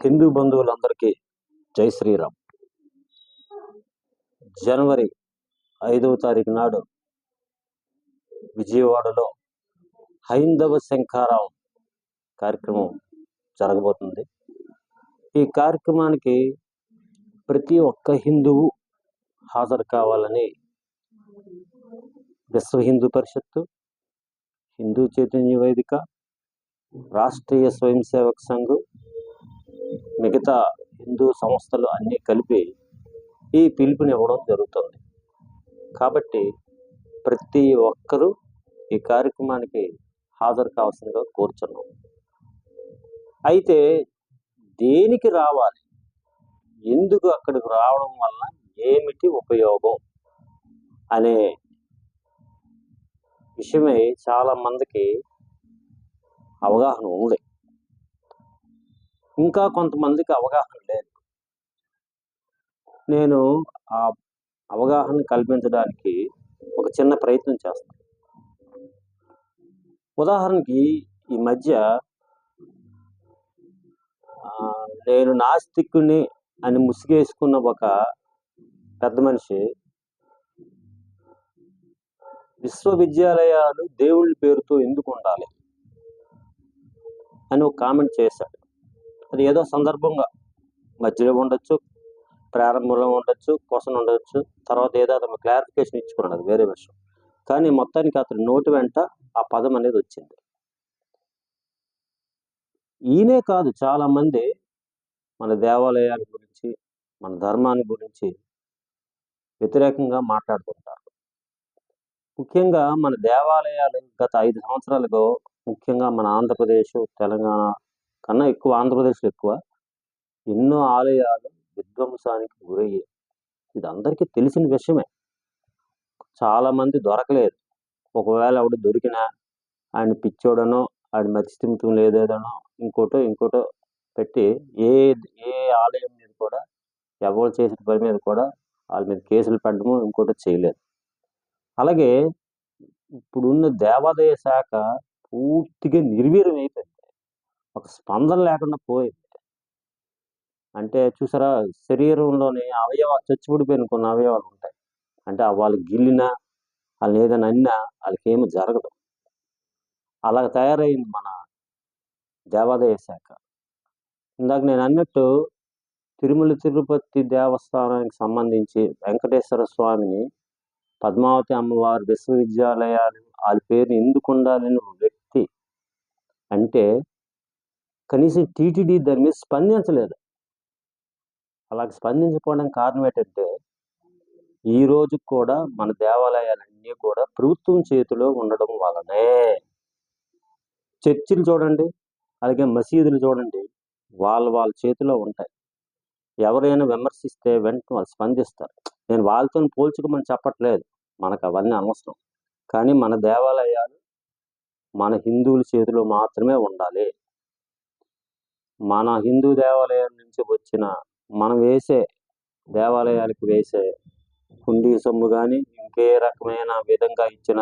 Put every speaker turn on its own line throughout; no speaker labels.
హిందూ బంధువులందరికీ జై శ్రీరామ్. జనవరి 5వ తారీఖు నాడు విజయవాడలో హైందవ శంఖారావం కార్యక్రమం జరగబోతుంది. ఈ కార్యక్రమానికి ప్రతి ఒక్క హిందువు హాజరు కావాలని విశ్వ హిందూ పరిషత్తు, హిందూ చైతన్య వేదిక, రాష్ట్రీయ స్వయం సేవక్ సంఘ్, మిగతా హిందూ సంస్థలు అన్నీ కలిపి ఈ పిలుపునివ్వడం జరుగుతుంది. కాబట్టి ప్రతి ఒక్కరూ ఈ కార్యక్రమానికి హాజరు కావాల్సిందిగా కోరుచున్నాం. అయితే దేనికి రావాలి, ఎందుకు అక్కడికి రావడం వల్ల ఏమిటి ఉపయోగం అనే విషయమై చాలా మందికి అవగాహన ఉంది. ఇంకా కొంతమందికి అవగాహన లేదు. నేను ఆ అవగాహన కల్పించడానికి ఒక చిన్న ప్రయత్నం చేస్తాను. ఉదాహరణకి ఈ మధ్య నేను నాస్తికుని అని ముసుగేసుకున్న ఒక పెద్ద మనిషి విశ్వవిద్యాలయాలు దేవుళ్ళ పేరుతో ఎందుకు ఉండాలి అని ఒక కామెంట్ చేశాడు. అది ఏదో సందర్భంగా మధ్యలో ఉండొచ్చు, ప్రారంభంలో ఉండొచ్చు, క్వశ్చన్ ఉండొచ్చు, తర్వాత ఏదో అతను క్లారిఫికేషన్ ఇచ్చుకున్నాడు, అది వేరే విషయం. కానీ మొత్తానికి అతని నోటి వెంట ఆ పదం అనేది వచ్చింది. ఈయనే కాదు, చాలామంది మన దేవాలయాల గురించి, మన ధర్మాన్ని గురించి వ్యతిరేకంగా మాట్లాడుతుంటారు. ముఖ్యంగా మన దేవాలయాలు గత 5 సంవత్సరాలుగా, ముఖ్యంగా మన ఆంధ్రప్రదేశ్, తెలంగాణ కన్నా ఎక్కువ ఆంధ్రప్రదేశ్లో ఎక్కువ ఎన్నో ఆలయాలు విధ్వంసానికి గురయ్యాయి. ఇది అందరికీ తెలిసిన విషయమే. చాలామంది దొరకలేదు. ఒకవేళ ఆవిడ దొరికినా ఆయన పిచ్చోడనో, ఆయన మతిస్థిమితం లేదేదనో, ఇంకోటో పెట్టి ఏ ఆలయం మీద కూడా, ఎవరు చేసిన పని మీద కూడా వాళ్ళ మీద కేసులు పెట్టడము, ఇంకోటి చేయలేదు. అలాగే ఇప్పుడున్న దేవాదాయ శాఖ పూర్తిగా నిర్వీర్యం అయిపోయింది. ఒక స్పందన లేకుండా పోయింది. అంటే చూసారా, శరీరంలోని అవయవాలు చచ్చిపడిపోయిన కొన్ని అవయవాలు ఉంటాయి. అంటే వాళ్ళు గిల్లినా, వాళ్ళని ఏదైనా అన్నా వాళ్ళకి ఏమి జరగదు. అలా తయారైంది మన దేవాదాయ శాఖ. ఇందాక నేను అన్నట్టు తిరుమల తిరుపతి దేవస్థానానికి సంబంధించి వెంకటేశ్వర స్వామిని, పద్మావతి అమ్మవారి విశ్వవిద్యాలయాలు వాళ్ళ పేరుని ఎందుకు ఉండాలని వ్యక్తి అంటే కనీసం టీటీడీ దాని మీద స్పందించలేదు. అలాగే స్పందించకపోవడానికి కారణం ఏంటంటే ఈ రోజు కూడా మన దేవాలయాలన్నీ కూడా ప్రభుత్వం చేతిలో ఉండడం వల్లనే. చర్చిలు చూడండి, అలాగే మసీదులు చూడండి, వాళ్ళ చేతిలో ఉంటాయి. ఎవరైనా విమర్శిస్తే వెంటనే వాళ్ళు స్పందిస్తారు. నేను వాళ్ళతో పోల్చుకోమని చెప్పట్లేదు, మనకు అవన్నీ అనవసరం. కానీ మన దేవాలయాలు మన హిందువుల చేతిలో మాత్రమే ఉండాలి. మన హిందూ దేవాలయాల నుంచి వచ్చిన, మనం దేవాలయాలకు వేసే హుండీ సొమ్ము కానీ, ఇంకే రకమైన విధంగా ఇచ్చిన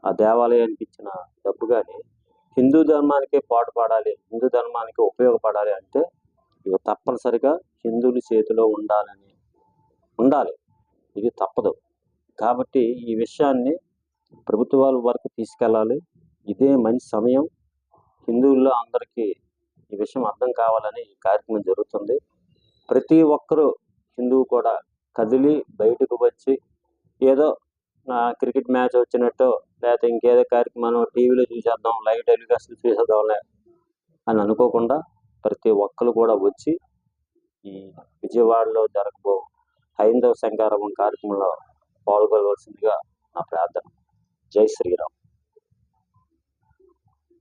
ఆ దేవాలయానికి ఇచ్చిన డబ్బు కానీ హిందూ ధర్మానికే పాటుపడాలి, హిందూ ధర్మానికి ఉపయోగపడాలి అంటే ఇవి తప్పనిసరిగా హిందువుల చేతిలో ఉండాలి. ఇది తప్పదు. కాబట్టి ఈ విషయాన్ని ప్రభుత్వాల వరకు తీసుకెళ్ళాలి. ఇదే మంచి సమయం. హిందువుల్లో అందరికీ ఈ విషయం అర్థం కావాలని ఈ కార్యక్రమం జరుగుతుంది. ప్రతి ఒక్కరూ హిందువు కూడా కదిలి బయటకు వచ్చి ఏదో క్రికెట్ మ్యాచ్ వచ్చినట్టు, లేకపోతే ఇంకేదో కార్యక్రమం టీవీలో చూసేద్దాం, లైవ్ టెలికాస్ట్ చూసేద్దాంలే అని అనుకోకుండా ప్రతి ఒక్కరు కూడా వచ్చి ఈ విజయవాడలో జరగబో హైందవ శంఖారావం కార్యక్రమంలో పాల్గొనవలసిందిగా నా ప్రార్థన. జై శ్రీరామ్.